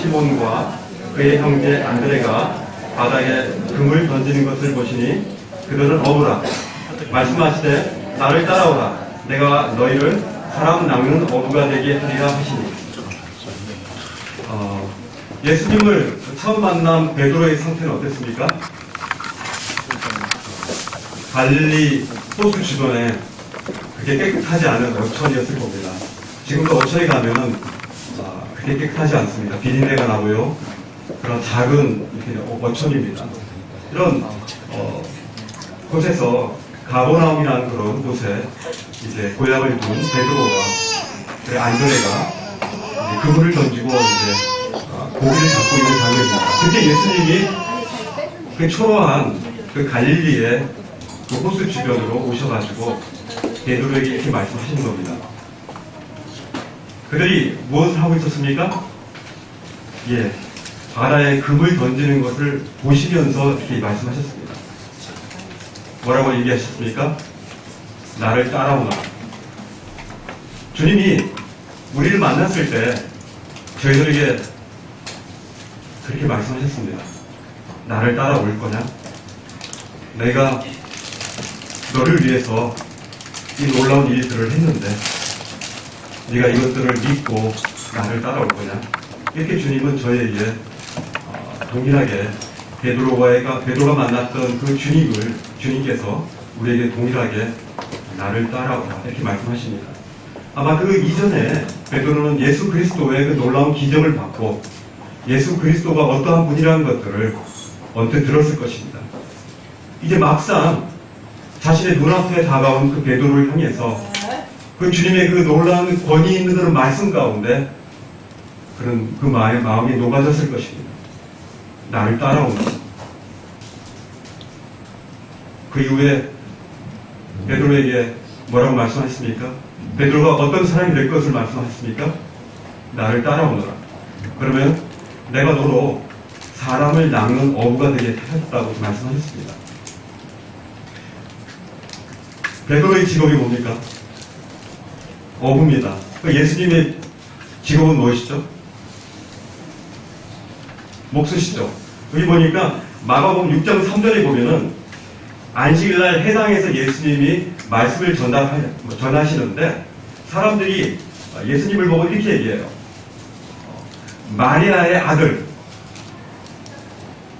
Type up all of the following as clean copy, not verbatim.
시몬과 그의 형제 안드레가 바다에 금을 던지는 것을 보시니 그들은 어부라. 말씀하시되 나를 따라오라. 내가 너희를 사람 낚는 어부가 되게 하리라 하시니. 예수님을 처음 만난 베드로의 상태는 어땠습니까? 갈릴리 호수 주변에 그렇게 깨끗하지 않은 어촌이었을 겁니다. 지금도 어촌에 가면 그렇게 깨끗하지 않습니다. 비린내가 나고요. 그런 작은 어촌입니다. 이런 곳에서 가버나움이라는 그런 곳에 이제 고향을 둔 베드로와 안드레가 그물을 던지고 이제 고기를 잡고 있는 장면입니다. 그때 예수님이 그 초라한 그 갈릴리의 그 호수 주변으로 오셔가지고 베드로에게 이렇게 말씀하시는 겁니다. 그들이 무엇을 하고 있었습니까? 바다에 금을 던지는 것을 보시면서 이렇게 말씀하셨습니다. 뭐라고 얘기하셨습니까? 나를 따라오라. 주님이 우리를 만났을 때 저희들에게 그렇게 말씀하셨습니다. 나를 따라올 거냐? 내가 너를 위해서 이 놀라운 일들을 했는데 네가 이것들을 믿고 나를 따라올 거냐? 이렇게 주님은 저에게 동일하게 베드로가 만났던 그 주님께서 우리에게 동일하게 나를 따라오라 이렇게 말씀하십니다. 아마 그 이전에 베드로는 예수 그리스도의 그 놀라운 기적을 받고 예수 그리스도가 어떠한 분이라는 것들을 언뜻 들었을 것입니다. 이제 막상 자신의 눈앞에 다가온 그 베드로를 향해서 그 주님의 그 놀라운 권위 있는 그런 말씀 가운데 그런 그 마음이 녹아졌을 것입니다. 나를 따라온다. 그 이후에 베드로에게 뭐라고 말씀하셨습니까? 베드로가 어떤 사람이 될 것을 말씀하셨습니까? 나를 따라오너라. 그러면 내가 너로 사람을 낚는 어부가 되게 하셨다고 말씀하셨습니다. 베드로의 직업이 뭡니까? 어부입니다. 예수님의 직업은 무엇이죠? 목수시죠. 여기 보니까 마가복음 6장 3절에 보면은 안식일날 회당에서 예수님이 말씀을 전하시는데 사람들이 예수님을 보고 이렇게 얘기해요. 마리아의 아들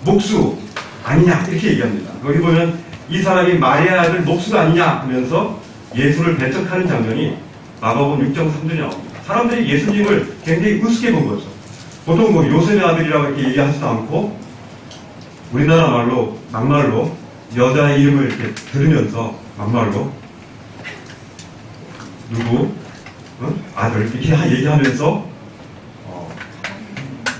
목수 아니냐 이렇게 얘기합니다. 거기 보면 이 사람이 마리아의 아들 목수가 아니냐 하면서 예수를 배척하는 장면이 마가복음 6장 3절에 나옵니다. 사람들이 예수님을 굉장히 우습게 본 거죠. 보통 뭐 요셉의 아들이라고 이렇게 얘기하지도 않고 우리나라 말로 막말로 여자의 이름을 이렇게 들으면서 막말로 누구 아들 이렇게 얘기하면서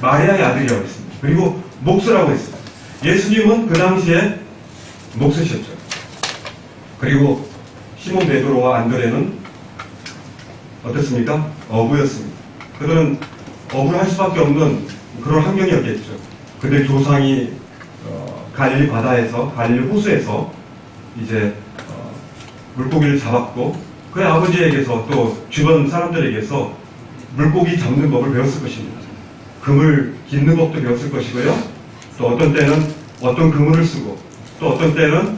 마리아의 아들이라고 했습니다. 그리고 목수라고 했습니다. 예수님은 그 당시에 목수셨죠. 그리고 시몬 베드로와 안드레는 어땠습니까? 어부였습니다. 그들은 어부를 할 수밖에 없는 그런 환경이었겠죠. 그들 조상이 갈릴리 바다에서 갈릴리 호수에서 이제 물고기를 잡았고 그의 아버지에게서 또 주변 사람들에게서 물고기 잡는 법을 배웠을 것입니다. 그물 깃는 법도 배웠을 것이고요. 또 어떤 때는 어떤 그물을 쓰고 또 어떤 때는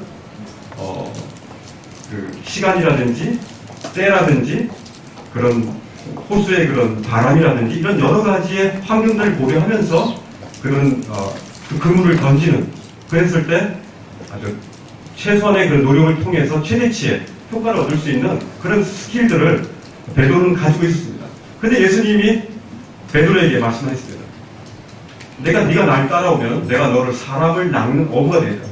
그 시간이라든지 때라든지 그런 호수의 그런 바람이라든지 이런 여러 가지의 환경들을 고려하면서 그런 그 그물을 던지는 그랬을 때 아주 최소한의 그런 노력을 통해서 최대치의 효과를 얻을 수 있는 그런 스킬들을 베드로는 가지고 있었습니다. 근데 예수님이 베드로에게 말씀하셨습니다. 네가 날 따라오면 내가 너를 사람을 낚는 어부가 되리라.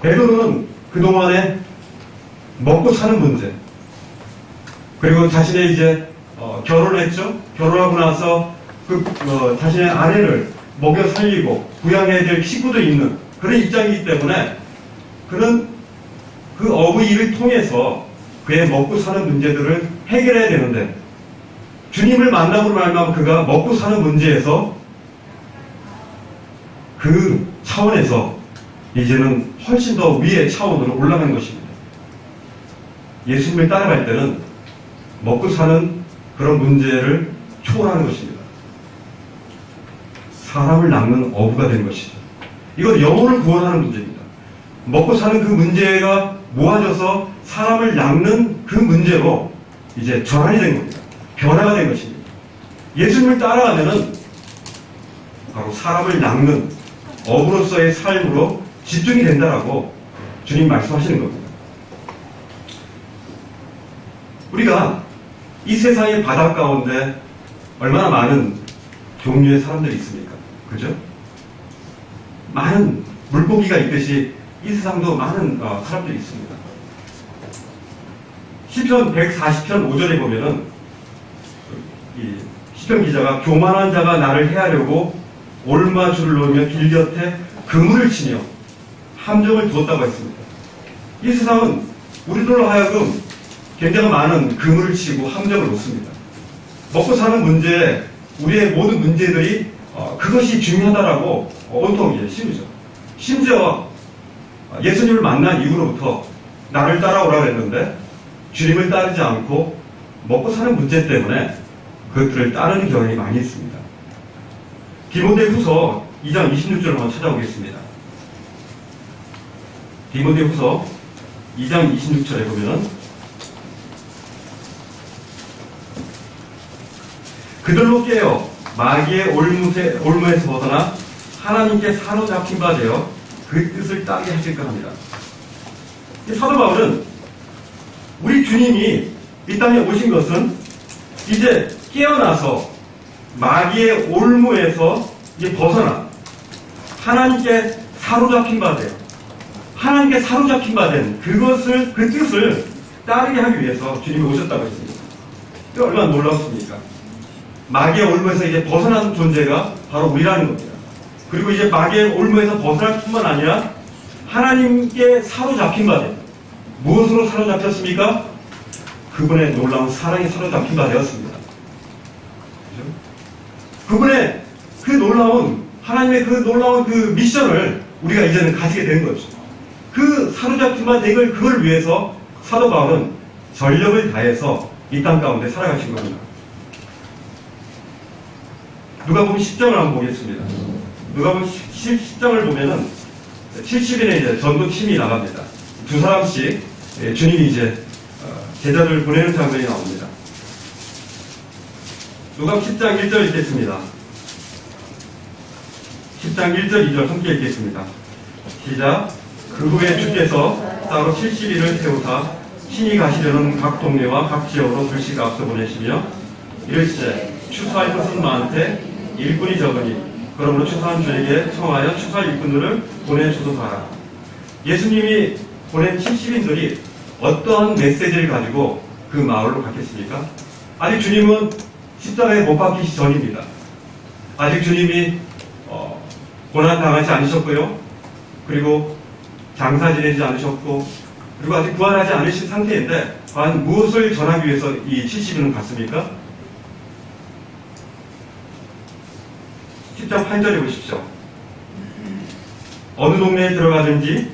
베드로는 그동안에 먹고 사는 문제 그리고 자신의 이제 결혼을 했죠. 결혼하고 나서 자신의 아내를 먹여 살리고 부양해야 될 식구도 있는 그런 입장이기 때문에 그런 그 어부 일을 통해서 그의 먹고 사는 문제들을 해결해야 되는데 주님을 만남으로 말미암아 그가 먹고 사는 문제에서 그 차원에서 이제는 훨씬 더 위의 차원으로 올라간 것입니다. 예수님을 따라갈 때는 먹고 사는 그런 문제를 초월하는 것입니다. 사람을 낚는 어부가 된 것이죠. 이건 영혼을 구원하는 문제입니다. 먹고 사는 그 문제가 모아져서 사람을 낚는 그 문제로 이제 전환이 된 겁니다. 변화가 된 것입니다. 예수님을 따라가면은 바로 사람을 낚는 어부로서의 삶으로 집중이 된다라고 주님 말씀하시는 겁니다. 우리가 이 세상의 바다 가운데 얼마나 많은 종류의 사람들이 있습니까? 그죠? 많은 물고기가 있듯이 이 세상도 많은 사람들이 있습니다. 시편 140편 5절에 보면은 이 시편 기자가 교만한 자가 나를 해하려고 올마줄을 놓으며 길 곁에 그물을 치며 함정을 두었다고 했습니다. 이 세상은 우리들로 하여금 굉장히 많은 그물을 치고 함정을 놓습니다. 먹고 사는 문제, 우리의 모든 문제들이 그것이 중요하다라고 온통 이제 심죠. 심지어 예수님을 만난 이후로부터 나를 따라오라고 했는데 주님을 따르지 않고 먹고 사는 문제 때문에 그것들을 따르는 경향이 많이 있습니다. 디모데후서 2장 26절을 한번 찾아보겠습니다. 디모데후서 2장 26절에 보면은 그들로 깨어 마귀의 올무에서 벗어나 하나님께 사로잡힌 바 되어 그 뜻을 따르게 하실까 합니다. 사도 바울은 우리 주님이 이 땅에 오신 것은 이제 깨어나서 마귀의 올무에서 벗어나 하나님께 사로잡힌 바 되어 하나님께 사로잡힌 바 된 그것을 그 뜻을 따르게 하기 위해서 주님이 오셨다고 했습니다. 이게 얼마나 놀랍습니까? 마귀의 올무에서 이제 벗어난 존재가 바로 우리라는 겁니다. 그리고 이제 마귀의 올무에서 벗어날 뿐만 아니라 하나님께 사로잡힌 바 된 무엇으로 사로잡혔습니까? 그분의 놀라운 사랑에 사로잡힌 바 되었습니다. 그렇죠? 그분의 그 놀라운 하나님의 그 놀라운 그 미션을 우리가 이제는 가지게 된 거죠. 그 사로잡힌 바 된 걸 그걸 위해서 사도 바울은 전력을 다해서 이 땅 가운데 살아가신 겁니다. 누가복음 10장을 한번 보겠습니다. 누가복음 10장을 보면은 70인의 이제 전도팀이 나갑니다. 두 사람씩 주님이 이제 제자들을 보내는 장면이 나옵니다. 누가복음 10장 1절 읽겠습니다. 10장 1절 2절 함께 읽겠습니다. 시작. 그 후에 주께서 따로 70인을 세우사 신이 가시려는 각 동네와 각 지역으로 불씩 앞서 보내시며 이르시되 추수할 것은 많되 일꾼이 적으니 그러므로 추수한 주에게 청하여 추수할 일꾼들을 보내주소서 하라. 예수님이 보낸 70인들이 어떠한 메시지를 가지고 그 마을로 갔겠습니까? 아직 주님은 십자가에 못 박히시 전입니다. 아직 주님이 고난당하지 않으셨고요. 그리고 장사 지내지 않으셨고 그리고 아직 부활하지 않으신 상태인데 과연 무엇을 전하기 위해서 이 70인은 갔습니까? 10장 8절에 보십시오. 어느 동네에 들어가든지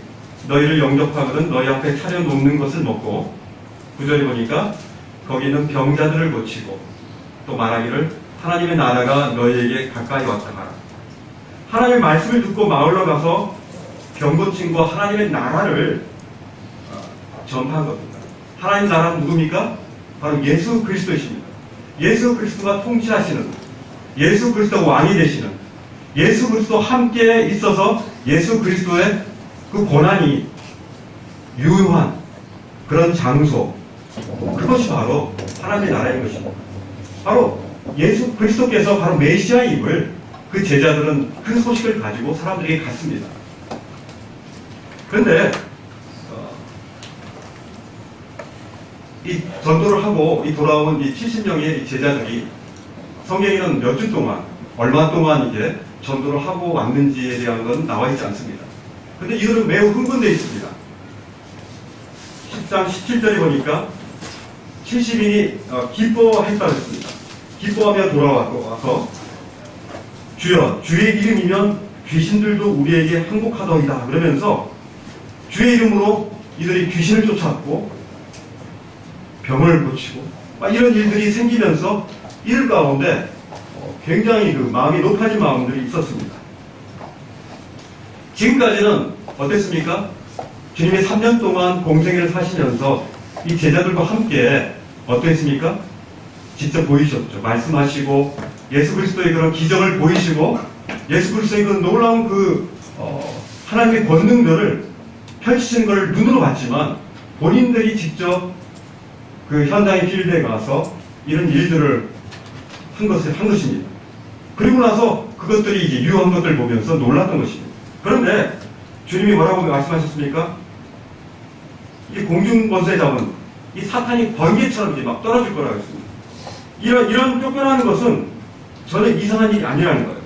너희를 영접하거든 너희 앞에 차려놓는 것을 먹고 9절에 보니까 거기는 병자들을 고치고 또 말하기를 하나님의 나라가 너희에게 가까이 왔다 하라. 하나님의 말씀을 듣고 마을로 가서 병 고친 거 하나님의 나라를 전파한 겁니다. 하나님 나라는 누굽니까? 바로 예수 그리스도이십니다. 예수 그리스도가 통치하시는 예수 그리스도 왕이 되시는 예수 그리스도 함께 있어서 예수 그리스도의 그 고난이 유효한 그런 장소 그것이 바로 하나님의 나라인 것입니다. 바로 예수 그리스도께서 바로 메시아임을 그 제자들은 그 소식을 가지고 사람들에게 갔습니다. 그런데 이 전도를 하고 이 돌아온 이 70명의 제자들이 성경에는 몇 주 동안 얼마 동안 이제 전도를 하고 왔는지에 대한 건 나와 있지 않습니다. 그런데 이들은 매우 흥분되어 있습니다. 10장 17절에 보니까 70인이 기뻐했다고 했습니다. 기뻐하며 돌아와서 주여 주의 이름이면 귀신들도 우리에게 항복하더이다 그러면서 주의 이름으로 이들이 귀신을 쫓았고 병을 고치고 이런 일들이 생기면서 이들 가운데 굉장히 그 마음이 높아진 마음들이 있었습니다. 지금까지는 어땠습니까? 주님의 3년 동안 공생애를 사시면서 이 제자들과 함께 어땠습니까? 직접 보이셨죠. 말씀하시고 예수 그리스도의 그런 기적을 보이시고 예수 그리스도의 그 놀라운 하나님의 권능들을 펼치시는 걸 눈으로 봤지만 본인들이 직접 그 현장의 필드에 가서 이런 일들을 한 것입니다. 그리고 나서 그것들이 이제 유효한 것들을 보면서 놀랐던 것입니다. 그런데 주님이 뭐라고 말씀하셨습니까? 이 공중권세 잡은 이 사탄이 번개처럼 이제 막 떨어질 거라고 했습니다. 이런 쫓겨나는 것은 전혀 이상한 일이 아니라는 거예요.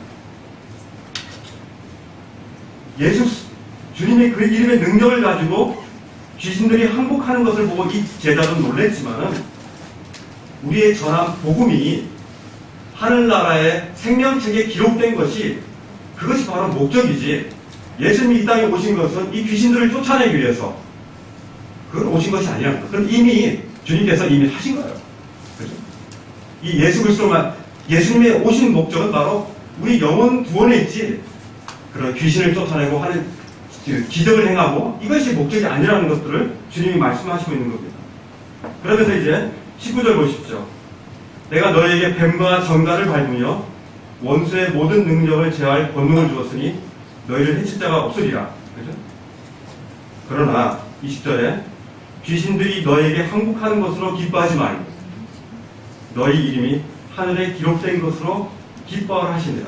주님의 그 이름의 능력을 가지고 귀신들이 항복하는 것을 보고 이 제자도 놀랬지만은 우리의 전한 복음이 하늘나라의 생명책에 기록된 것이 그것이 바로 목적이지 예수님이 이 땅에 오신 것은 이 귀신들을 쫓아내기 위해서 그걸 오신 것이 아니라는 거예요. 그건 이미 주님께서 이미 하신 거예요. 그죠? 이 예수 그리스도만 예수님의 오신 목적은 바로 우리 영혼 구원에 있지 그런 귀신을 쫓아내고 하는 기적을 행하고 이것이 목적이 아니라는 것들을 주님이 말씀하시고 있는 겁니다. 그러면서 이제 19절 보십시오. 내가 너에게 뱀과 정갈을 밟으며 원수의 모든 능력을 제어할 권능을 주었으니 너희를 해칠 자가 없으리라. 그죠? 그러나 20절에 귀신들이 너에게 항복하는 것으로 기뻐하지 말고 너희 이름이 하늘에 기록된 것으로 기뻐하라 하시니라.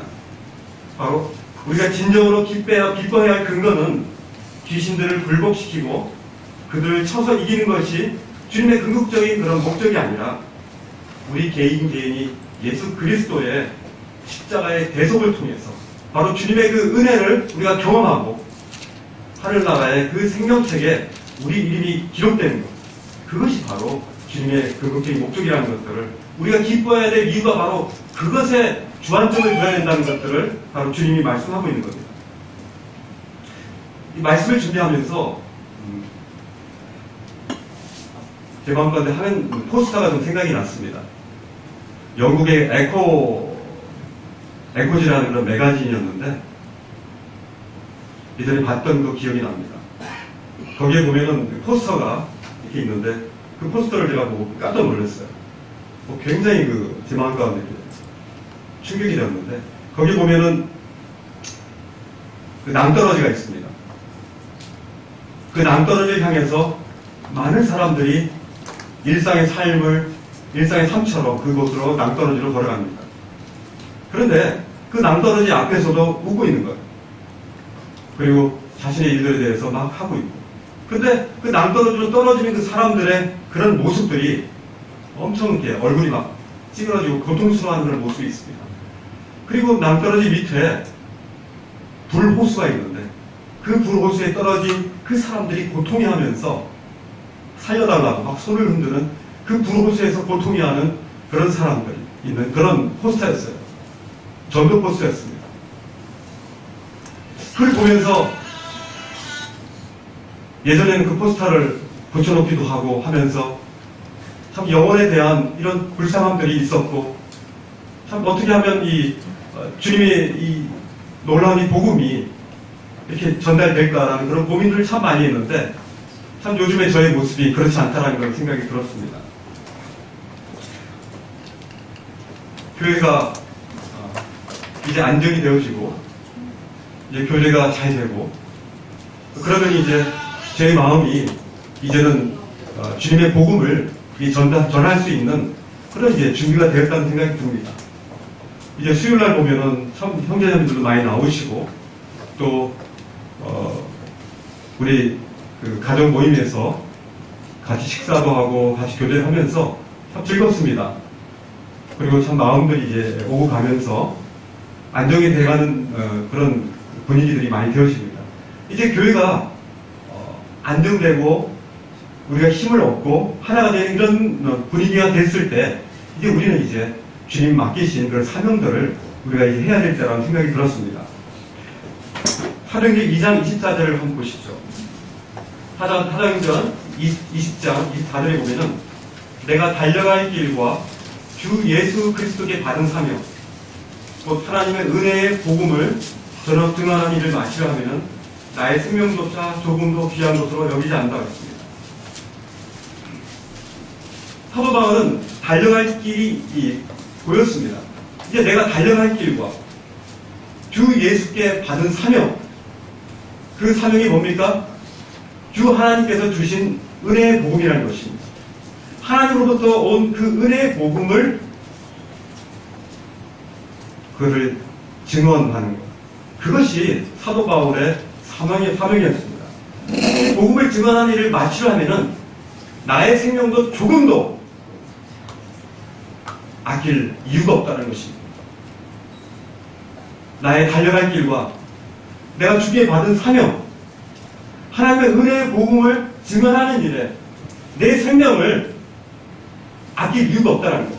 바로 우리가 진정으로 기뻐해야 할 근거는 귀신들을 굴복시키고 그들을 쳐서 이기는 것이 주님의 궁극적인 그런 목적이 아니라 우리 개인이 예수 그리스도의 십자가의 대속을 통해서 바로 주님의 그 은혜를 우리가 경험하고 하늘나라의 그 생명책에 우리 이름이 기록되는 것, 그것이 바로 주님의 궁극적인 목적이라는 것들을 우리가 기뻐해야 될 이유가 바로 그것에 주안점을 둬야 된다는 것들을 바로 주님이 말씀하고 있는 겁니다. 이 말씀을 준비하면서 제 마음 가운데 하는 포스터가 좀 생각이 났습니다. 영국의 에코지라는 그런 매거진이었는데 예전에 봤던 그 기억이 납니다. 거기에 보면은 포스터가 이렇게 있는데 그 포스터를 제가 보고 깜짝 놀랐어요. 굉장히 제 마음 가운데 충격이 되었는데 거기 보면은 그 낭떠러지가 있습니다. 그 낭떠러지를 향해서 많은 사람들이 일상의 삶처럼 그곳으로 낭떠러지로 걸어갑니다. 그런데 그 낭떠러지 앞에서도 웃고 있는 거예요. 그리고 자신의 일들에 대해서 막 하고 있고. 근데 그 낭떠러지로 떨어지는 그 사람들의 그런 모습들이 엄청 이렇게 얼굴이 막 찌그러지고 고통스러워하는 그런 모습이 있습니다. 그리고 낭떠러지 밑에 불호수가 있는데 그 불호수에 떨어진 그 사람들이 고통해하면서 살려달라고 막 손을 흔드는 그 불호수에서 고통해하는 그런 사람들이 있는 그런 포스터였어요. 전도 포스터였습니다. 그걸 보면서 예전에는 그 포스터를 붙여놓기도 하고 하면서 참 영혼에 대한 이런 불쌍함들이 있었고 참 어떻게 하면 주님의 이 놀라운 이 복음이 이렇게 전달될까라는 그런 고민들을 참 많이 했는데 참 요즘에 저의 모습이 그렇지 않다라는 그런 생각이 들었습니다. 교회가 이제 안정이 되어지고 이제 교제가 잘 되고 그러면 이제 제 마음이 이제는 주님의 복음을 전할 수 있는 그런 이제 준비가 되었다는 생각이 듭니다. 이제 수요일날 보면은 참 형제자매들도 많이 나오시고 또 우리 그 가정 모임에서 같이 식사도 하고 같이 교제를 하면서 참 즐겁습니다. 그리고 참 마음들이 이제 오고 가면서 안정이 돼가는 그런 분위기들이 많이 되어집니다. 이제 교회가 안정되고 우리가 힘을 얻고 하나가 되는 이런 분위기가 됐을 때 이제 우리는 이제 주님 맡기신 그런 사명들을 우리가 이제 해야 될 때라는 생각이 들었습니다. 사도행전 2장 24절을 한번 보십시오. 사도행전 20장 24절에 보면은 내가 달려갈 길과 주 예수 그리스도께 받은 사명 곧 하나님의 은혜의 복음을 전업 증언하는 일을 마치려 하면은 나의 생명조차 조금도 귀한 것으로 여기지 않는다고 했습니다. 사도 바울은 달려갈 길이 보였습니다. 이제 내가 달려갈 길과 주 예수께 받은 사명, 그 사명이 뭡니까? 주 하나님께서 주신 은혜의 복음이라는 것입니다. 하나님으로부터 온 그 은혜의 복음을 그를 증언하는 것. 그것이 사도 바울의 사명이었습니다. 복음을 증언하는 일을 마치려 하면은 나의 생명도 조금도 아낄 이유가 없다는 것입니다. 나의 달려갈 길과 내가 주께 받은 사명, 하나님의 은혜의 복음을 증언하는 일에 내 생명을 아낄 이유가 없다는 것.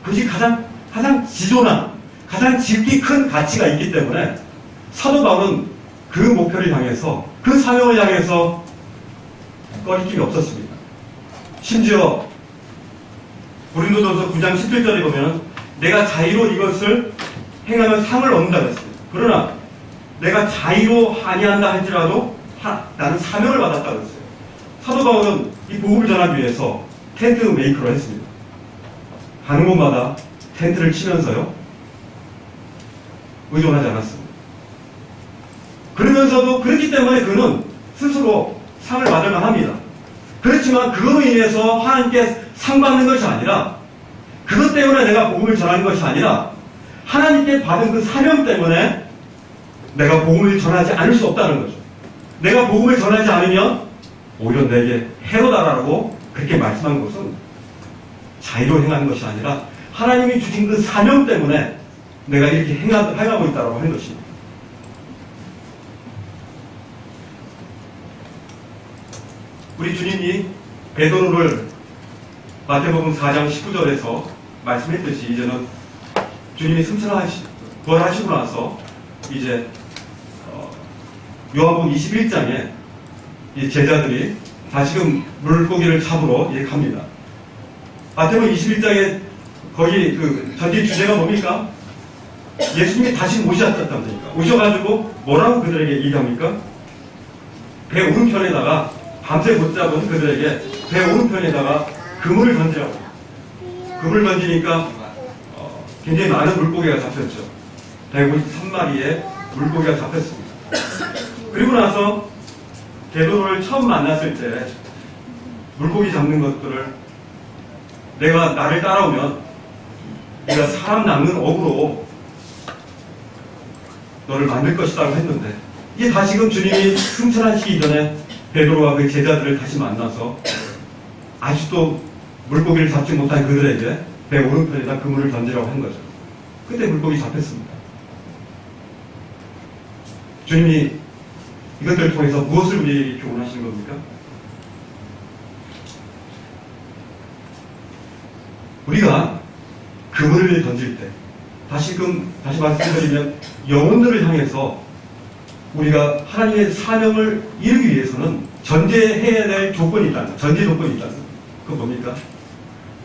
그것이 가장 지존한, 가장 깊이 큰 가치가 있기 때문에 사도 바울은 그 목표를 향해서, 그 사명을 향해서 꺼리낌이 없었습니다. 심지어 고린도전서 9장 17절에 보면 내가 자의로 이것을 행하면 상을 얻는다고 했습니다. 그러나 내가 자의로 아니한다 할지라도 나는 사명을 받았다고 했어요. 사도 바울은 이 복음을 전하기 위해서 텐트 메이커를 했습니다. 가는 곳마다 텐트를 치면서요, 의존하지 않았습니다. 그러면서도 그렇기 때문에 그는 스스로 상을 받을 만합니다. 그렇지만 그것으로 인해서 하나님께 상 받는 것이 아니라, 그것 때문에 내가 복음을 전하는 것이 아니라 하나님께 받은 그 사명 때문에 내가 복음을 전하지 않을 수 없다는 거죠. 내가 복음을 전하지 않으면 오히려 내게 해로다라고 그렇게 말씀한 것은 자의로 행하는 것이 아니라 하나님이 주신 그 사명 때문에 내가 이렇게 행하고 있다고 하는 것입니다. 우리 주님이 베드로를 마태복음 4장 19절에서 말씀했듯이 이제는 주님이 부활하시고 나서 이제 요한복음 21장에 이 제자들이 다시금 물고기를 잡으러 이제 갑니다. 마태복음 21장에 거기 그 전체 주제가 뭡니까? 예수님이 다시 오셨다니까. 오셔가지고 뭐라고 그들에게 얘기합니까? 배 오른편에다가 밤새 못 잡은 그들에게 배 오른편에다가 그물을 던지라고. 그물을 던지니까 굉장히 많은 물고기가 잡혔죠. 153마리의 물고기가 잡혔습니다. 그리고 나서 베드로를 처음 만났을 때 물고기 잡는 것들을 내가 나를 따라오면 네가 사람 낚는 어부로 너를 만들 것이라고 했는데, 이게 다시금 주님이 승천하시기 전에 베드로와 그 제자들을 다시 만나서 아직도 물고기를 잡지 못한 그들에게 배 오른편에다 그물을 던지라고 한 거죠. 그때 물고기 잡혔습니다. 주님이 이것들을 통해서 무엇을 우리에게 교훈하시는 겁니까? 우리가 그물을 던질 때, 다시 말씀드리면 영혼들을 향해서 우리가 하나님의 사명을 이루기 위해서는 전제해야 될 조건이 있다는, 전제 조건이 있다는. 그건 뭡니까?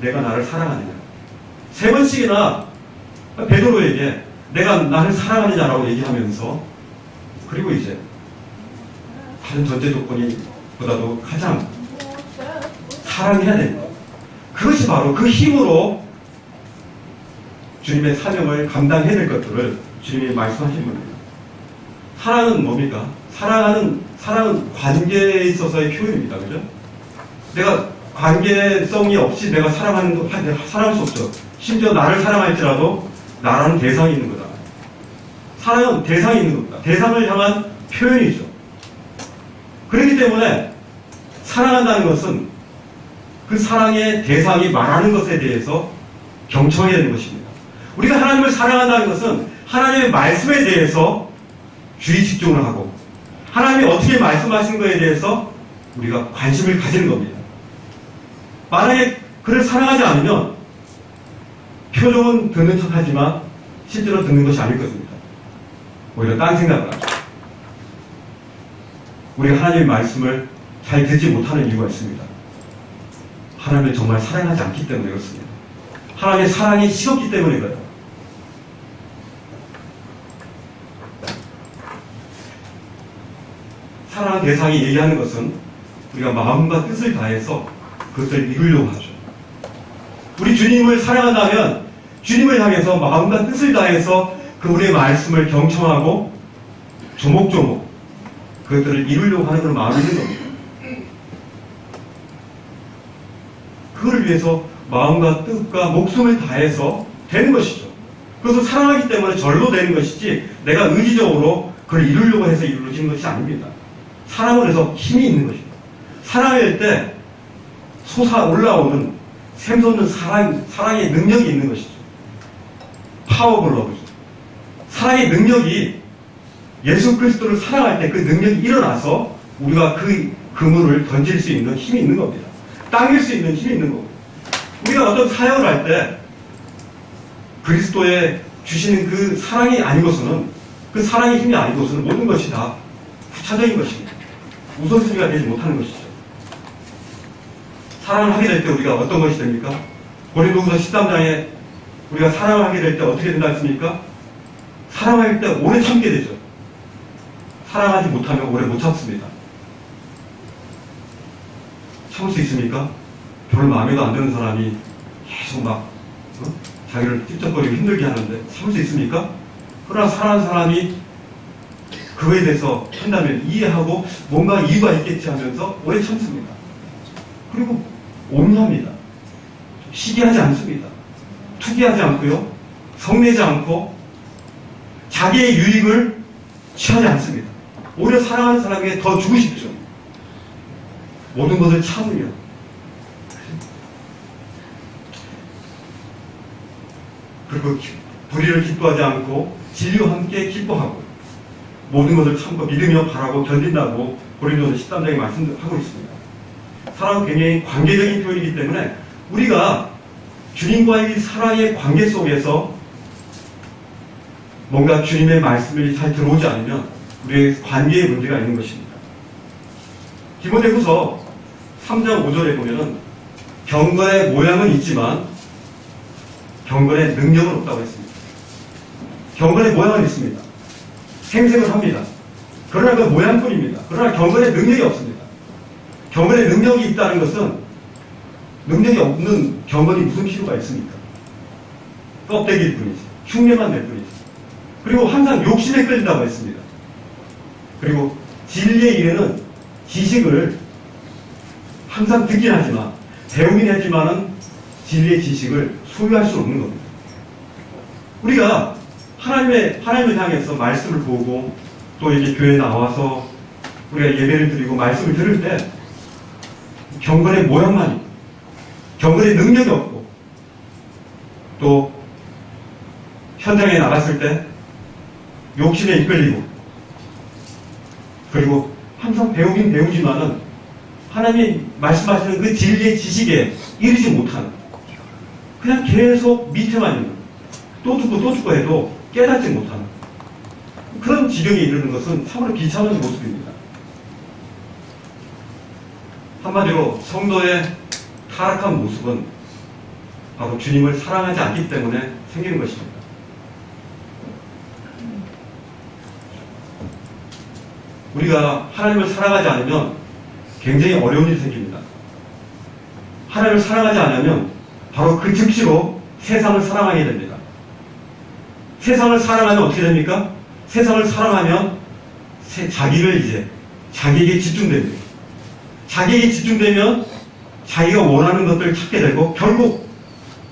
내가 나를 사랑하느냐. 3번씩이나 베드로에게 내가 나를 사랑하느냐라고 얘기하면서, 그리고 이제 다른 전제 조건이 보다도 가장 사랑해야 되는 것. 그것이 바로 그 힘으로 주님의 사명을 감당해야 될 것들을 주님이 말씀하신 겁니다. 사랑은 뭡니까? 사랑은 관계에 있어서의 표현입니다. 그죠? 내가 관계성이 없이 내가 사랑할 수 없죠. 심지어 나를 사랑할지라도 나라는 대상이 있는 거다. 사랑은 대상이 있는 겁니다. 대상을 향한 표현이죠. 그렇기 때문에 사랑한다는 것은 그 사랑의 대상이 말하는 것에 대해서 경청해야 되는 것입니다. 우리가 하나님을 사랑한다는 것은 하나님의 말씀에 대해서 주의 집중을 하고 하나님이 어떻게 말씀하신 것에 대해서 우리가 관심을 가지는 겁니다. 만약에 그를 사랑하지 않으면 표정은 듣는 척하지만 실제로 듣는 것이 아닐 것입니다. 오히려 딴 생각을 하죠. 우리가 하나님의 말씀을 잘 듣지 못하는 이유가 있습니다. 하나님을 정말 사랑하지 않기 때문에 그렇습니다. 하나님의 사랑이 식었기 때문에 그래요. 사랑하는 대상이 얘기하는 것은 우리가 마음과 뜻을 다해서 그것을 이루려고 하죠. 우리 주님을 사랑한다면 주님을 향해서 마음과 뜻을 다해서 그 우리의 말씀을 경청하고 조목조목 그것들을 이루려고 하는 그런 마음이 있는 겁니다. 그걸 위해서 마음과 뜻과 목숨을 다해서 되는 것이죠. 그것을 사랑하기 때문에 절로 되는 것이지 내가 의지적으로 그걸 이루려고 해서 이루어지는 것이 아닙니다. 사랑을 해서 힘이 있는 것입니다. 사랑할 때 솟아올라오는 샘솟는 사랑의 능력이 있는 것이죠. 파워블 러브죠. 사랑의 능력이 예수 그리스도를 사랑할 때 그 능력이 일어나서 우리가 그 그물을 던질 수 있는 힘이 있는 겁니다. 당길 수 있는 힘이 있는 겁니다. 우리가 어떤 사역을 할 때 그리스도의 주시는 그 사랑이 아니고서는 그 사랑의 힘이 아니고서는 모든 것이 다 후차적인 것입니다. 우선순위가 되지 못하는 것이죠. 사랑을 하게 될 때 우리가 어떤 것이 됩니까? 고린도후서 13장에 우리가 사랑을 하게 될 때 어떻게 된다 했습니까? 사랑할 때 오래 참게 되죠. 사랑하지 못하면 오래 못 참습니다. 참을 수 있습니까? 별 마음에도 안 드는 사람이 계속 막 자기를 찝쩍거리고 힘들게 하는데 참을 수 있습니까? 그러나 사랑하는 사람이 그거에 대해서 한다면 이해하고 뭔가 이유가 있겠지 하면서 오래 참습니다. 그리고 온유합니다. 시기하지 않습니다. 투기하지 않고요. 성내지 않고 자기의 유익을 취하지 않습니다. 오히려 사랑하는 사람에게 더 주고 싶죠. 모든 것을 참으며 그리고 불의를 기뻐하지 않고 진리와 함께 기뻐하고 모든 것을 참고 믿으며 바라고 견딘다고 고린도서 13장에 말씀하고 있습니다. 사랑은 굉장히 관계적인 표현이기 때문에 우리가 주님과의 사랑의 관계 속에서 뭔가 주님의 말씀이 잘 들어오지 않으면 우리의 관계에 문제가 있는 것입니다. 디모데후서 3장 5절에 보면은 경건의 모양은 있지만 경건의 능력은 없다고 했습니다. 경건의 모양은 있습니다. 생생을 합니다. 그러나 그 모양뿐입니다. 그러나 경건의 능력이 없습니다. 경건의 능력이 있다는 것은 능력이 없는 경건이 무슨 필요가 있습니까? 껍데기일 뿐이지. 흉내만 낼 뿐이지. 그리고 항상 욕심에 끌린다고 했습니다. 그리고 진리의 일에는 지식을 항상 듣긴 하지만 배우긴 하지만은 진리의 지식을 소유할 수 없는 겁니다. 우리가 하나님을 향해서 말씀을 보고 또 이렇게 교회에 나와서 우리가 예배를 드리고 말씀을 들을 때 경건의 모양만 있고 경건의 능력이 없고 또 현장에 나갔을 때 욕심에 이끌리고 그리고 항상 배우긴 배우지만은 하나님이 말씀하시는 그 진리의 지식에 이르지 못하는 그냥 계속 밑에만 있는 또 듣고 해도 깨닫지 못하는 그런 지경에 이르는 것은 참으로 비참한 모습입니다. 한마디로 성도의 타락한 모습은 바로 주님을 사랑하지 않기 때문에 생기는 것입니다. 우리가 하나님을 사랑하지 않으면 굉장히 어려운 일이 생깁니다. 하나님을 사랑하지 않으면 바로 그 즉시로 세상을 사랑하게 됩니다. 세상을 사랑하면 어떻게 됩니까? 세상을 사랑하면 자기에게 집중됩니다. 자기에게 집중되면 자기가 원하는 것들을 찾게 되고 결국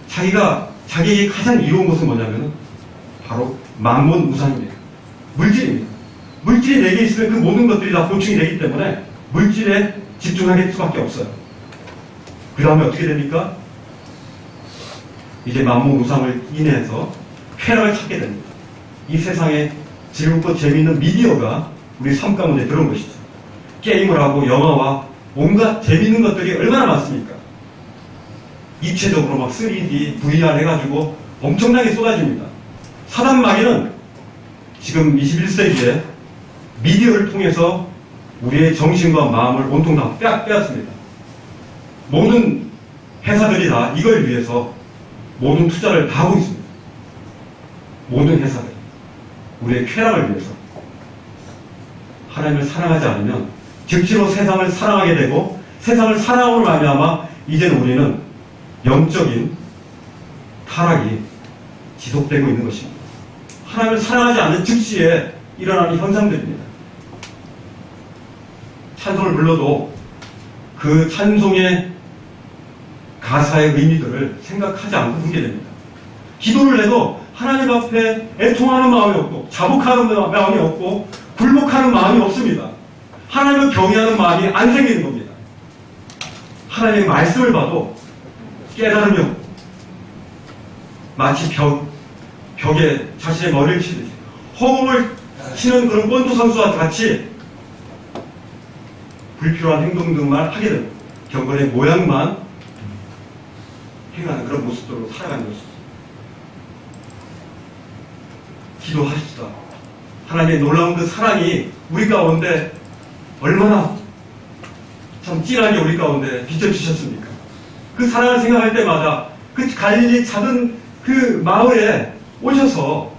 자기에게 가장 이로운 것은 뭐냐면 바로 만몬 우상입니다. 물질입니다. 물질이 내게 있으면 그 모든 것들이 다 보충이 되기 때문에 물질에 집중할 수밖에 없어요. 그 다음에 어떻게 됩니까? 이제 만몬 우상을 인해서 쾌락을 찾게 됩니다. 이 세상에 즐겁고 재미있는 미디어가 우리 삶 가운데 들어온 것이죠. 게임을 하고 영화와 온갖 재미있는 것들이 얼마나 많습니까? 입체적으로 막 3D, VR 해가지고 엄청나게 쏟아집니다. 사단 마귀는 지금 21세기에 미디어를 통해서 우리의 정신과 마음을 온통 다 빼앗습니다. 모든 회사들이 다 이걸 위해서 모든 투자를 다 하고 있습니다. 모든 회사들. 우리의 쾌락을 위해서 하나님을 사랑하지 않으면 즉시로 세상을 사랑하게 되고 세상을 사랑으로 말미암아 이제는 우리는 영적인 타락이 지속되고 있는 것입니다. 하나님을 사랑하지 않는 즉시에 일어나는 현상들입니다. 찬송을 불러도 그 찬송의 가사의 의미들을 생각하지 않고 부르게 됩니다. 기도를 해도 하나님 앞에 애통하는 마음이 없고 자복하는 마음이 없고 굴복하는 마음이 없습니다. 하나님을 경외하는 마음이 안 생기는 겁니다. 하나님의 말씀을 봐도 깨달음이 없고 마치 벽에 자신의 머리를 치듯이 허공을 치는 그런 권투 선수와 같이 불필요한 행동들만 하게 됩니다. 경건의 모양만 행하는 그런 모습으로 살아가는 것입니다. 기도하십시다. 하나님의 놀라운 그 사랑이 우리 가운데 얼마나 참 진하게 우리 가운데 비춰주셨습니까? 그 사랑을 생각할 때마다 그 갈릴리 작은 그 마을에 오셔서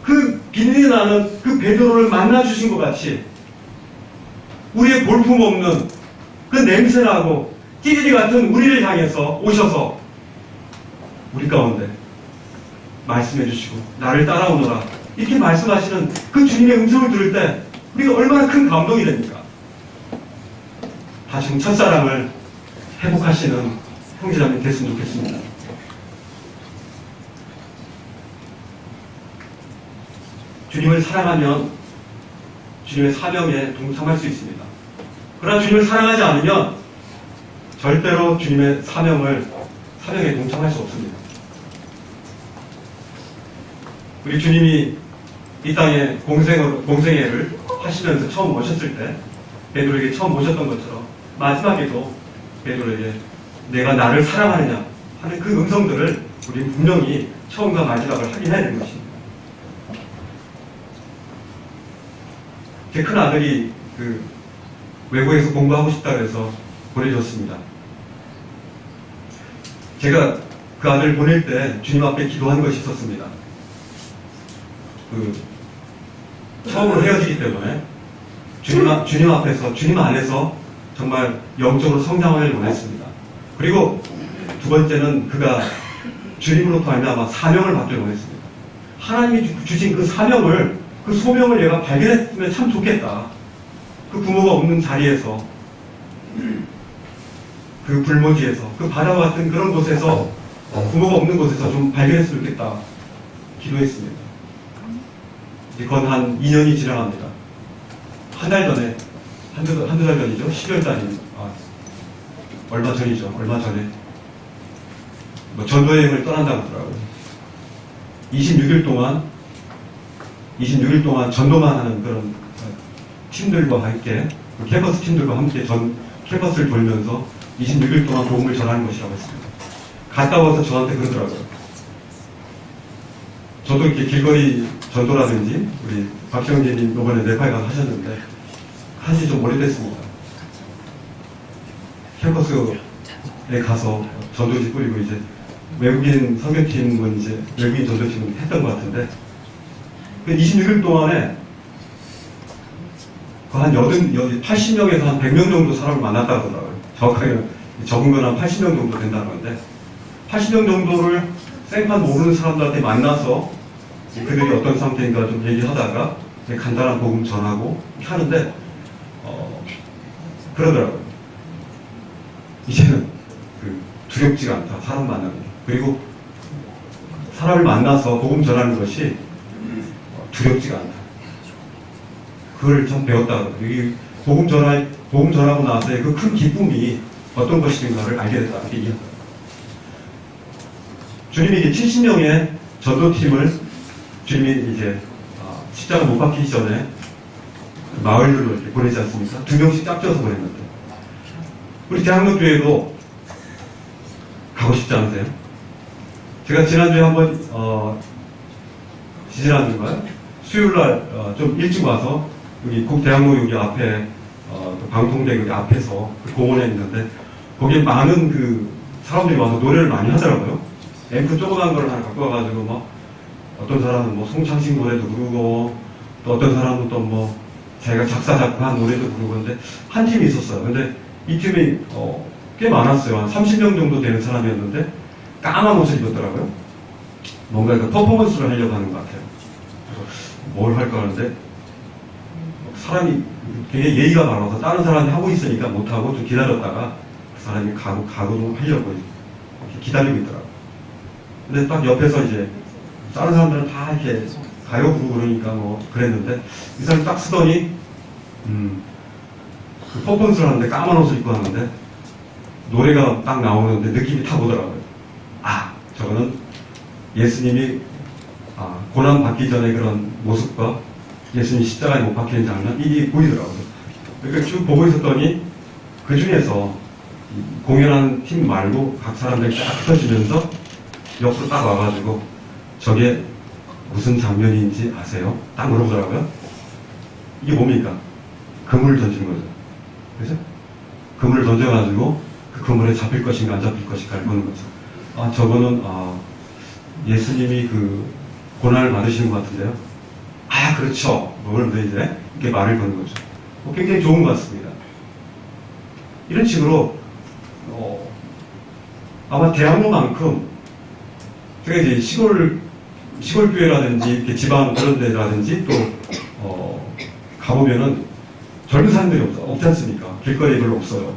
그 빛이 나는 그 베드로를 만나주신 것 같이 우리의 볼품없는 그 냄새나고 찌질이 같은 우리를 향해서 오셔서 우리 가운데 말씀해 주시고 나를 따라오너라 이렇게 말씀하시는 그 주님의 음성을 들을 때 우리가 얼마나 큰 감동이 됩니까? 다시 첫사랑을 회복하시는 형제자매 됐으면 좋겠습니다. 주님을 사랑하면 주님의 사명에 동참할 수 있습니다. 그러나 주님을 사랑하지 않으면 절대로 주님의 사명에 동참할 수 없습니다. 우리 주님이 이 땅에 공생애를 하시면서 처음 오셨을 때 베드로에게 처음 오셨던 것처럼 마지막에도 베드로에게 내가 나를 사랑하느냐 하는 그 음성들을 우리는 분명히 처음과 마지막을 확인해야 되는 것입니다. 제 큰 아들이 외국에서 공부하고 싶다고 해서 보내줬습니다. 제가 그 아들을 보낼 때 주님 앞에 기도한 것이 있었습니다. 처음으로 헤어지기 때문에 주님 앞에서, 주님 안에서 정말 영적으로 성장을 원했습니다. 그리고 두 번째는 그가 주님으로부터 말미암아 사명을 받기를 원했습니다. 하나님이 주신 그 사명을, 그 소명을 얘가 발견했으면 참 좋겠다. 그 부모가 없는 자리에서, 그 불모지에서, 그 바다와 같은 그런 곳에서, 부모가 없는 곳에서 좀 발견했으면 좋겠다. 기도했습니다. 이제 건 한 2년이 지나갑니다. 한 달 전에, 한두 달 전이죠. 12월 달이, 얼마 전이죠. 얼마 전에. 전도여행을 떠난다고 하더라고요. 26일 동안 전도만 하는 그런 팀들과 함께, 캠퍼스 팀들과 함께 캠퍼스를 돌면서 26일 동안 복음을 전하는 것이라고 했습니다. 갔다 와서 저한테 그러더라고요. 저도 이렇게 길거리 전도라든지, 우리 박정재님 이번에 네팔 가서 하셨는데, 한지 좀 오래됐습니다. 캠퍼스에 가서 전도지 뿌리고 이제 외국인 선교팀은 이제 외국인 전도팀은 했던 것 같은데, 그 26일 동안에 한 80명에서 한 100명 정도 사람을 만났다고 하더라고요. 정확하게는 적은 건 한 80명 정도 된다는 건데, 80명 정도를 생판 모르는 사람들한테 만나서 그들이 어떤 상태인가 좀 얘기하다가 간단한 복음 전하고 하는데, 그러더라고요. 이제는 두렵지가 않다. 사람 만나는 게. 그리고 사람을 만나서 복음 전하는 것이 두렵지가 않다. 그걸 참 배웠다. 여기 복음 전하고 나서의 그 큰 기쁨이 어떤 것인가를 알게 됐다. 이렇게 얘기합니다. 주님이 이제 70명의 전도팀을 주님이 이제 십자가 못 박히기 전에 마을로 이렇게 보내지 않습니까? 2명씩 짝져서 보냈는데, 우리 대학로교회도 가고 싶지 않으세요? 제가 지난주에 한번 지지난주인가요? 수요일날 좀 일찍 와서 여기 대학로 여기 앞에 방통대 여기 앞에서 그 공원에 있는데, 거기에 많은 그 사람들이 와서 노래를 많이 하더라고요. 앰프 조그만 걸 하나 갖고 와가지고 어떤 사람은 송창식 노래도 부르고, 또 어떤 사람은 또 자기가 작사, 작곡한 노래도 부르고 그런데 한 팀이 있었어요. 근데 이 팀이 꽤 많았어요. 한 30명 정도 되는 사람이었는데 까만 옷을 입었더라고요. 뭔가 그 퍼포먼스를 하려고 하는 것 같아요. 그래서 뭘 할까 하는데 사람이 되게 예의가 바라서 다른 사람이 하고 있으니까 못하고 좀 기다렸다가 그 사람이 가고 하려고 이렇게 기다리고 있더라고요. 근데 딱 옆에서 이제 다른 사람들은 다 이렇게 가요 부르고 그러니까 뭐 그랬는데 이 사람이 딱 쓰더니 그 퍼포먼스를 하는데 까만 옷을 입고 하는데 노래가 딱 나오는데 느낌이 탁 오더라고요. 아, 저거는 예수님이 고난 받기 전에 그런 모습과 예수님 십자가에 못 박히는 장면 이게 보이더라고요. 그러니까 쭉 보고 있었더니 그 중에서 공연하는 팀 말고 각 사람들이 쫙 흩어지면서 옆으로 딱 와가지고 저게 무슨 장면인지 아세요? 딱 물어보더라고요. 이게 뭡니까? 그물을 던지는 거죠. 그죠? 그물을 던져가지고 그 그물에 잡힐 것인가 안 잡힐 것인가를 보는 거죠. 아, 저거는 예수님이 그 고난을 받으시는 것 같은데요. 아, 그렇죠. 그런데 이제 이렇게 말을 거는 거죠. 굉장히 좋은 것 같습니다. 이런 식으로 아마 대학로만큼 제가 이제 시골 교회라든지 이렇게 지방 그런 데라든지 또 가보면은 젊은 사람들이 없지 않습니까? 길거리에 별로 없어요.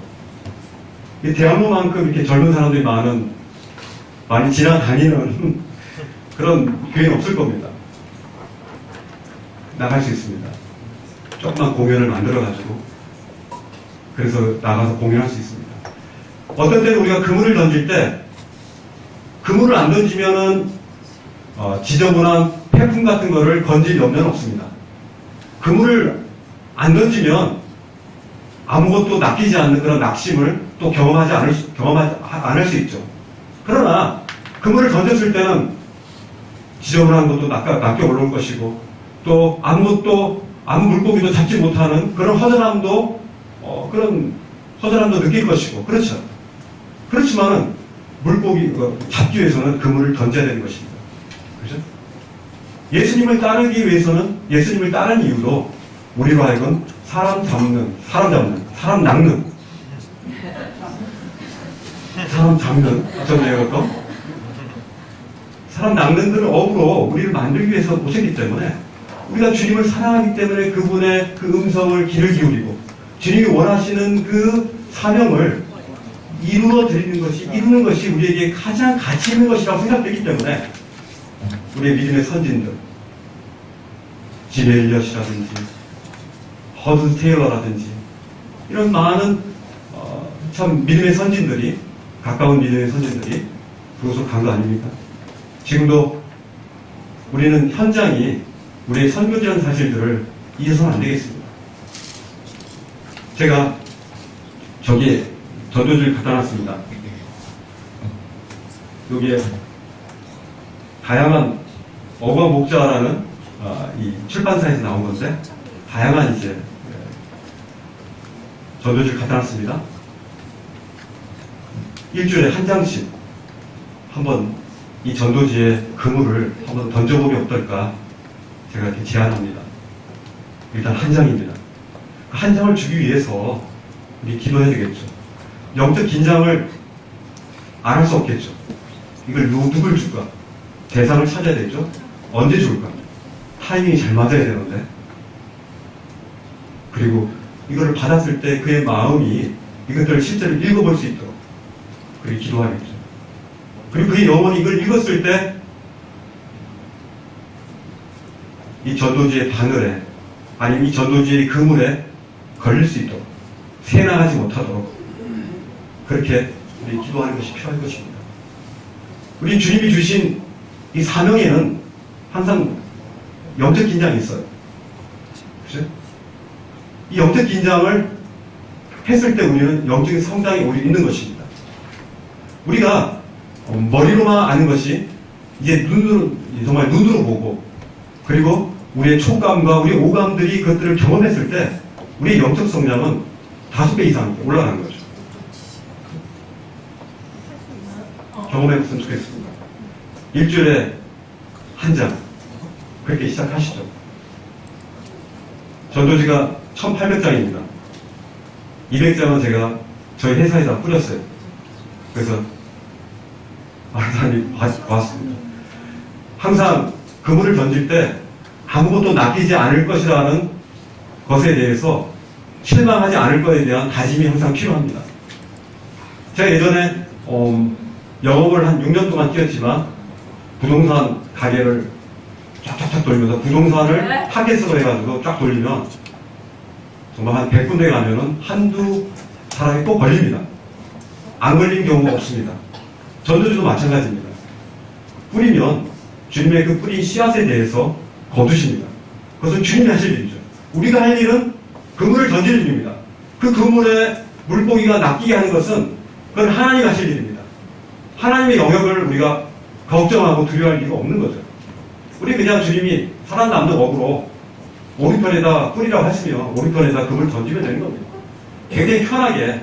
이 대학로만큼 이렇게 젊은 사람들이 많이 지나다니는 그런 교회는 없을 겁니다. 나갈 수 있습니다. 조그만 공연을 만들어가지고 그래서 나가서 공연할 수 있습니다. 어떤 때는 우리가 그물을 던질 때 그물을 안 던지면은 지저분한 폐품 같은 거를 건질 염려는 없습니다. 그물을 안 던지면 아무것도 낚이지 않는 그런 낙심을 또 경험하지 않을 수 있죠. 그러나 그물을 던졌을 때는 지저분한 것도 낚여 올라올 것이고 또 아무 물고기도 잡지 못하는 그런 허전함도 느낄 것이고 그렇죠. 그렇지만은 물고기 잡기 위해서는 그물을 던져야 되는 것입니다. 그렇죠? 예수님을 따르기 위해서는 예수님을 따르는 이유도 우리로 하여금 사람 낚는 사람 낚는 그런 업으로 우리를 만들기 위해서 오셨기 때문에 우리가 주님을 사랑하기 때문에 그분의 그 음성을 귀를 기울이고 주님이 원하시는 그 사명을 이루는 것이 우리에게 가장 가치 있는 것이라고 생각되기 때문에 우리의 믿음의 선진들 짐 엘리엇이라든지 허든 테일러라든지 이런 많은 참 믿음의 선진들이 가까운 믿음의 선진들이 그곳으로 간 거 아닙니까? 지금도 우리는 현장이 우리의 선교지라는 사실들을 잊어서는 안 되겠습니다. 제가 저기에 전도지를 갖다 놨습니다. 여기에 다양한 어과 목자라는 이 출판사에서 나온 건데 다양한 이제 전도지를 갖다 놨습니다. 일주일에 한 장씩 한번 이 전도지에 그물을 한번 던져보면 어떨까 제가 이렇게 제안합니다. 일단 한 장입니다. 한 장을 주기 위해서 우리 기도해야 되겠죠. 영적 긴장을 안 할 수 없겠죠. 이걸 누굴 줄까? 대상을 찾아야 되죠. 언제 줄까? 타이밍이 잘 맞아야 되는데. 그리고 이거를 받았을 때 그의 마음이 이것들을 실제로 읽어볼 수 있도록 그렇게 기도하겠죠. 그리고 그의 영혼이 이걸 읽었을 때 이 전도지의 바늘에 아니면 이 전도지의 그물에 걸릴 수 있도록 새나가지 못하도록 그렇게 우리 기도하는 것이 필요할 것입니다. 우리 주님이 주신 이 사명에는 항상 영적 긴장이 있어요. 그죠? 이 영적 긴장을 했을 때 우리는 영적인 성장이 오히려 있는 것입니다. 우리가 머리로만 아는 것이 이제 정말 눈으로 보고 그리고 우리의 촉감과 우리의 오감들이 그것들을 경험했을 때 우리의 영적 성장은 5배 이상 올라가는 거죠. 경험해봤으면 좋겠습니다. 일주일에 한 장 그렇게 시작하시죠. 전도지가 1800장입니다. 200장은 제가 저희 회사에다 뿌렸어요. 그래서 많은 사람이 봤습니다. 항상 그물을 던질 때 아무것도 낚이지 않을 것이라는 것에 대해서 실망하지 않을 것에 대한 다짐이 항상 필요합니다. 제가 예전에 영업을 한 6년 동안 뛰었지만 부동산 가게를 쫙쫙쫙 돌면서 부동산을 타겟으로 해가지고 쫙 돌리면 정말 한 100군데 가면은 한두 사람이 또 걸립니다. 안 걸린 경우가 없습니다. 전도주도 마찬가지입니다. 뿌리면 주님의 그 뿌린 씨앗에 대해서 거두십니다. 그것은 주님이 하실 일이죠. 우리가 할 일은 그물을 던지는 일입니다. 그 그물에 물고기가 낚이게 하는 것은 그건 하나님이 하실 일입니다. 하나님의 영역을 우리가 걱정하고 두려워할 이유가 없는 거죠. 우리 그냥 주님이 살아남는 업으로 오른편에다 뿌리라고 하시면 오른편에다 그물 던지면 되는 겁니다. 굉장히 편하게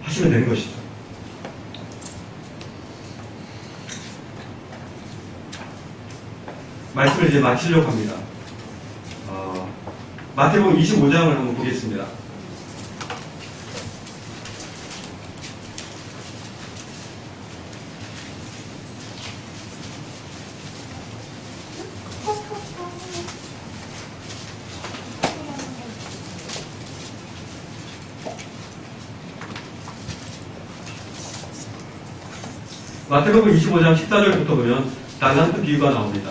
하시면 되는 것이죠. 말씀을 이제 마치려고 합니다. 마태복음 25장을 한번 보겠습니다. 마태복음 25장 14절부터 보면 달란트 비유가 나옵니다.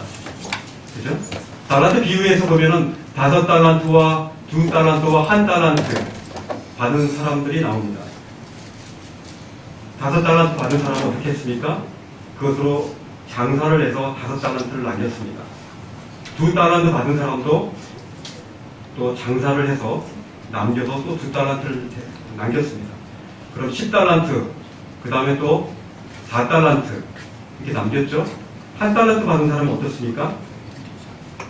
그죠? 달란트 비유에서 보면은 5달란트와 2달란트와 1달란트 받은 사람들이 나옵니다. 5달란트 받은 사람은 어떻게 했습니까? 그것으로 장사를 해서 5달란트를 남겼습니다. 2달란트 받은 사람도 또 장사를 해서 남겨서 또 2달란트를 남겼습니다. 그럼 10달란트, 그 다음에 또 4달란트 이렇게 남겼죠? 1달란트 받은 사람은 어떻습니까?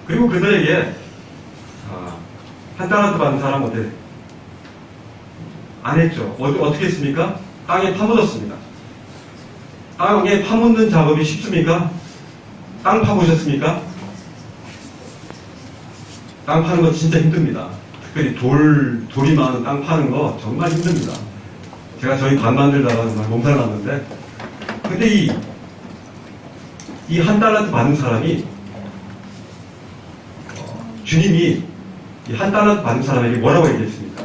그리고 그들에게 1달란트 받은 사람은 어때? 안 했죠. 어떻게 했습니까? 땅에 파묻었습니다. 땅에 파묻는 작업이 쉽습니까? 땅 파보셨습니까? 땅 파는 거 진짜 힘듭니다. 특별히 돌이 많은 땅 파는 거 정말 힘듭니다. 제가 저희 반 만들다가 정말 몸살 났는데, 근데 이 1달란트 받은 사람이 주님이 이 1달란트 받은 사람에게 뭐라고 얘기했습니까?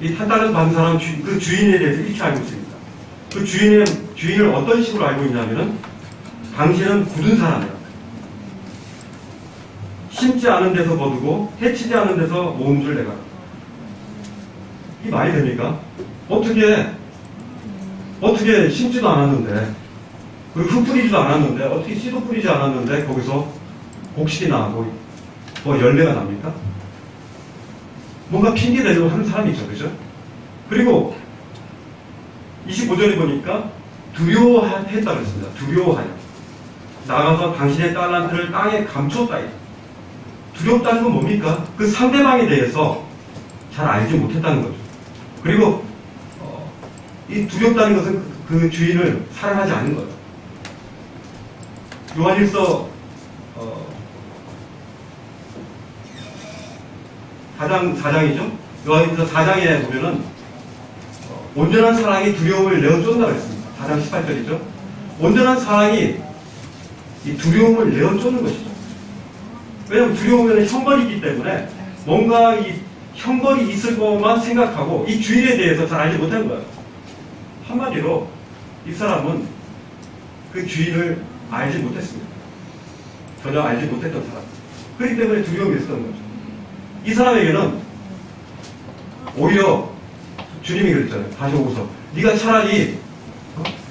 이 1달란트 받은 사람은 그 주인에 대해서 이렇게 알고 있습니다. 그 주인을 어떤 식으로 알고 있냐면은 당신은 굳은 사람이야. 심지 않은 데서 거두고 해치지 않은 데서 모은 줄 내가. 이 말이 됩니까? 어떻게 심지도 않았는데, 그리고 흙 뿌리지도 않았는데, 어떻게 씨도 뿌리지 않았는데, 거기서 곡식이 나고, 뭐 열매가 납니까? 뭔가 핑계대려고 하는 사람이 있죠, 그죠? 그리고 25절에 보니까 두려워했다고 했습니다. 두려워하여. 나가서 당신의 달란트를 땅에 감췄다. 두렵다는 건 뭡니까? 그 상대방에 대해서 잘 알지 못했다는 거죠. 그리고 이 두렵다는 것은 그 주인을 사랑하지 않는 거예요. 요한일서 4장이죠. 요한일서 4장에 보면은 온전한 사랑이 두려움을 내어쫓는다고 했습니다. 4장 18절이죠. 온전한 사랑이 이 두려움을 내어쫓는 것이죠. 왜냐하면 두려움에는 형벌이 있기 때문에 뭔가 이 형벌이 있을 것만 생각하고 이 주인에 대해서 잘 알지 못한 거예요. 한마디로 이 사람은 그 주인을 알지 못했습니다. 전혀 알지 못했던 사람. 그렇기 때문에 두려움이 있었던 거죠. 이 사람에게는 오히려 주님이 그랬잖아요. 다시 오고서 네가 차라리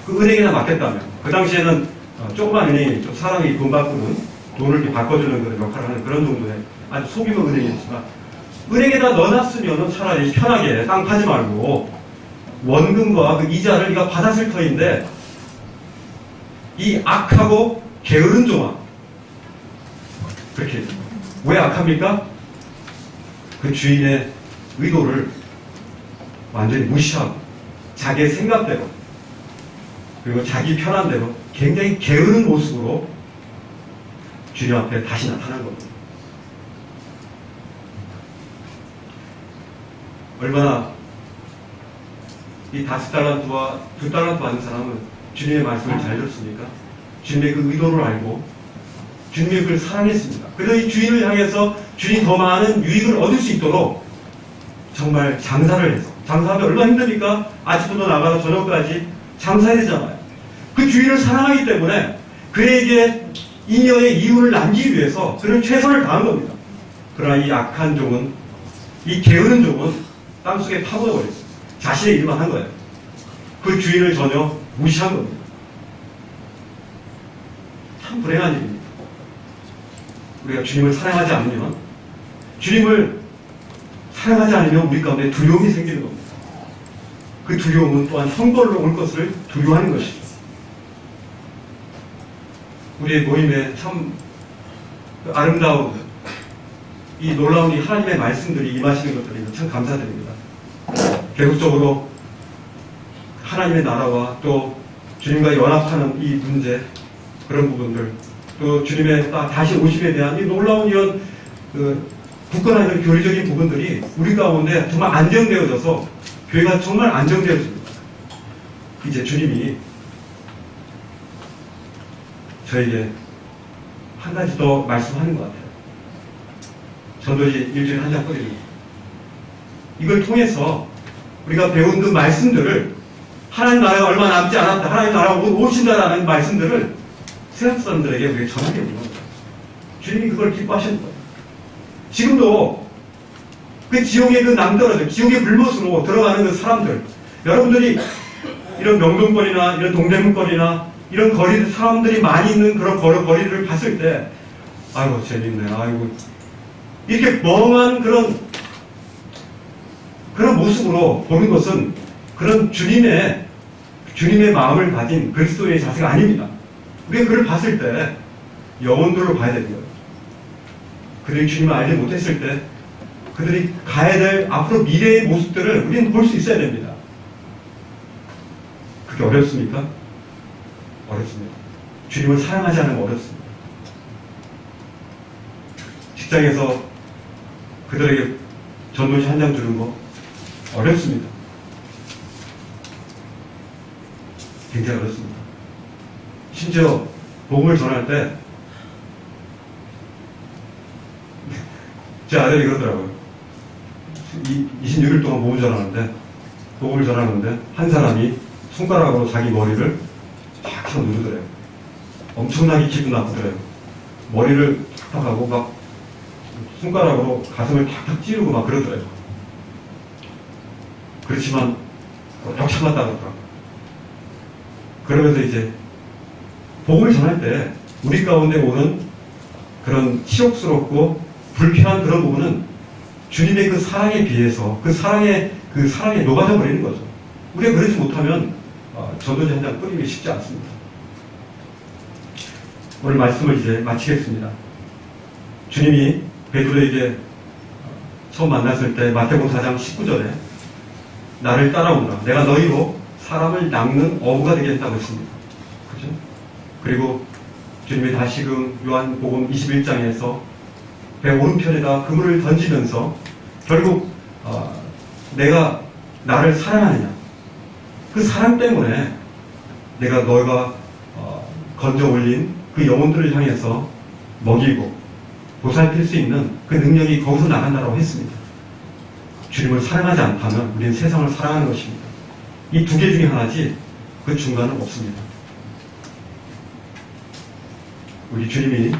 그 은행에나 맡겼다면, 그 당시에는 조그만 은행이 있죠. 사람이 돈 바꾸는, 돈을 이렇게 바꿔주는 그런 역할을 하는 그런 정도의 아주 소규모 은행이었지만, 은행에다 넣어놨으면 차라리 편하게 땅 파지 말고 원금과 그 이자를 네가 받았을 터인데, 이 악하고 게으른 종아, 그렇게 왜 악합니까? 그 주인의 의도를 완전히 무시하고 자기의 생각대로, 그리고 자기 편한 대로 굉장히 게으른 모습으로 주님 앞에 다시 나타난 겁니다. 얼마나 이 5달란트와 2달란트 받은 사람은 주님의 말씀을 잘 들었습니까? 주님의 그 의도를 알고 주님의 그를 사랑했습니다. 그래서 이 주인을 향해서 주인이 더 많은 유익을 얻을 수 있도록 정말 장사를 해서, 장사하면 얼마나 힘듭니까? 아침부터 나가서 저녁까지 장사해야 되잖아요. 그 주인을 사랑하기 때문에 그에게 인연의 이윤을 남기기 위해서 그는 최선을 다한 겁니다. 그러나 이 악한 종은, 이 게으른 종은 땅속에 파고져 버렸어요. 자신의 일만 한 거예요. 그 주인을 전혀 무시한 겁니다. 참 불행한 일입니다. 우리가 주님을 사랑하지 않으면, 주님을 사랑하지 않으면 우리 가운데 두려움이 생기는 겁니다. 그 두려움은 또한 형벌로 올 것을 두려워하는 것입니다. 우리의 모임에 참 아름다운 이 놀라운 이 하나님의 말씀들이 임하시는 것들이 참 감사드립니다. 계속적으로 하나님의 나라와 또 주님과 연합하는 이 문제, 그런 부분들, 또 주님의 다시 오심에 대한 이 놀라운 이런 굳건한 이런 교리적인 부분들이 우리 가운데 정말 안정되어져서 교회가 정말 안정되어집니다. 이제 주님이 저에게 한 가지 더 말씀하는 것 같아요. 전도지 일주일에 한 장 뿌립니다. 이걸 통해서 우리가 배운 그 말씀들을, 하나님 나라가 얼마 남지 않았다, 하나님 나라가 오신다라는 말씀들을 세상 사람들에게 우리가 전하게 되는 겁니다. 주님이 그걸 기뻐하시는 거예요. 지금도 그 지옥의 그 남들어들, 지옥의 불못으로 들어가는 그 사람들, 여러분들이 이런 명동거리나 이런 동대문거리나 이런 거리들, 사람들이 많이 있는 그런 거리들을 봤을 때, 아이고 재밌네, 아이고, 이렇게 멍한 그런 모습으로 보는 것은 그런 주님의 마음을 가진 그리스도의 자세가 아닙니다. 우리가 그를 봤을 때 영혼들로 봐야 됩니다. 그들이 주님을 알지 못했을 때 그들이 가야 될 앞으로 미래의 모습들을 우리는 볼 수 있어야 됩니다. 그게 어렵습니까? 어렵습니다. 주님을 사랑하지 않으면 어렵습니다. 직장에서 그들에게 전도지 한 장 주는 거 어렵습니다. 굉장히 어렵습니다. 심지어 복음을 전할 때 제 아들이 그러더라고요. 26일 동안 복음을 전하는데 한 사람이 손가락으로 자기 머리를 탁 해서 누르더래요. 엄청나게 기분 나쁘더래요. 머리를 탁 하고 막 손가락으로 가슴을 탁탁 찌르고 막 그러더래요. 그렇지만 꼭 참았다 그러더라고요. 그러면서 이제 복음을 전할 때 우리 가운데 오는 그런 치욕스럽고 불편한 그런 부분은 주님의 그 사랑에 비해서 그 사랑에 녹아져 버리는 거죠. 우리가 그러지 못하면 전도지 한 장 뿌리기 쉽지 않습니다. 오늘 말씀을 이제 마치겠습니다. 주님이 베드로에게 처음 만났을 때 마태복음 4장 19절에 나를 따라오라, 내가 너희로 사람을 낚는 어부가 되겠다고 했습니다. 그죠? 그리고 주님이 다시금 요한복음 21장에서 배 오른편에다 그물을 던지면서 결국 내가 나를 사랑하느냐, 그 사랑 때문에 내가 너희가 건져 올린 그 영혼들을 향해서 먹이고 보살필 수 있는 그 능력이 거기서 나간다고 했습니다. 주님을 사랑하지 않다면 우리는 세상을 사랑하는 것입니다. 이 두 개 중에 하나지 그 중간은 없습니다. 우리 주님이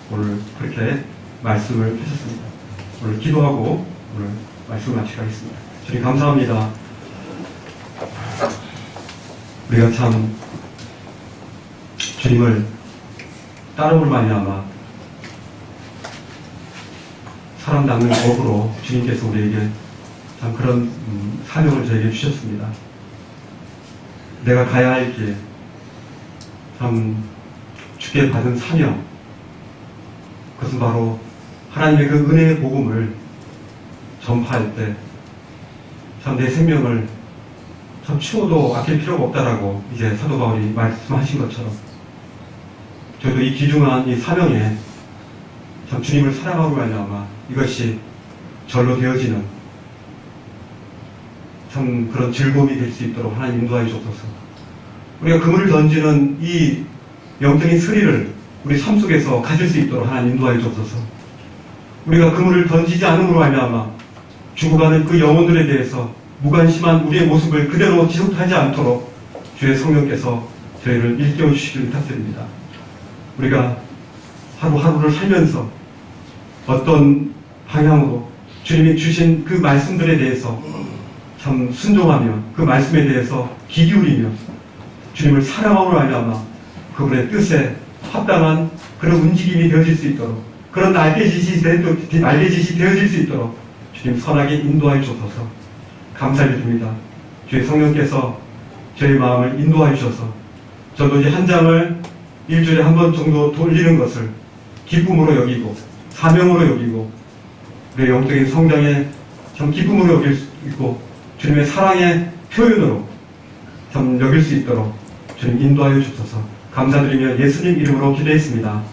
오늘 그렇게 말씀을 하셨습니다. 오늘 기도하고 오늘 말씀을 마치겠습니다. 주님 감사합니다. 우리가 참 주님을 따라올 말미암아 사람 낚는 업으로 주님께서 우리에게 참 그런 사명을 저에게 주셨습니다. 내가 가야 할 길, 참 주께 받은 사명, 그것은 바로 하나님의 그 은혜의 복음을 전파할 때 참 내 생명을 참 추워도 아낄 필요가 없다라고 이제 사도 바울이 말씀하신 것처럼 저도 이 귀중한 이 사명에 참 주님을 사랑하고 말미암아 이것이 절로 되어지는 참 그런 즐거움이 될 수 있도록 하나님 인도하여 주옵소서. 우리가 그물을 던지는 이 영적인 스릴을 우리 삶 속에서 가질 수 있도록 하나님 인도하여 주옵소서. 우리가 그물을 던지지 않음으로 말미암아 죽어가는 그 영혼들에 대해서 무관심한 우리의 모습을 그대로 지속하지 않도록 주의 성령께서 저희를 일깨워 주시기를 부탁드립니다. 우리가 하루하루를 살면서 어떤 방향으로 주님이 주신 그 말씀들에 대해서 참 순종하며 그 말씀에 대해서 귀 기울이며 주님을 사랑함으로 말미암아 그분의 뜻에 합당한 그런 움직임이 되어질 수 있도록 그런 날개짓이 되어질 수 있도록 주님 선하게 인도하여 주셔서 감사를 드립니다. 주의 성령께서 저희 마음을 인도하여 주셔서 저도 이제 한 장을 일주일에 한 번 정도 돌리는 것을 기쁨으로 여기고 사명으로 여기고 우리의 영적인 성장에 참 기쁨으로 여길 수 있고 주님의 사랑의 표현으로 참 여길 수 있도록 주님 인도하여 주셔서 감사드리며 예수님 이름으로 기도했습니다.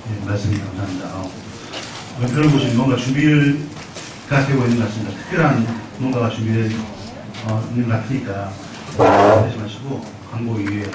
네, 말씀 감사합니다. 연표를 보시면 뭔가 준비가 되고 있는 것 같습니다. 특별한 뭔가가 준비되어 있는 것 같으니까 하지 마시고 광고 이후에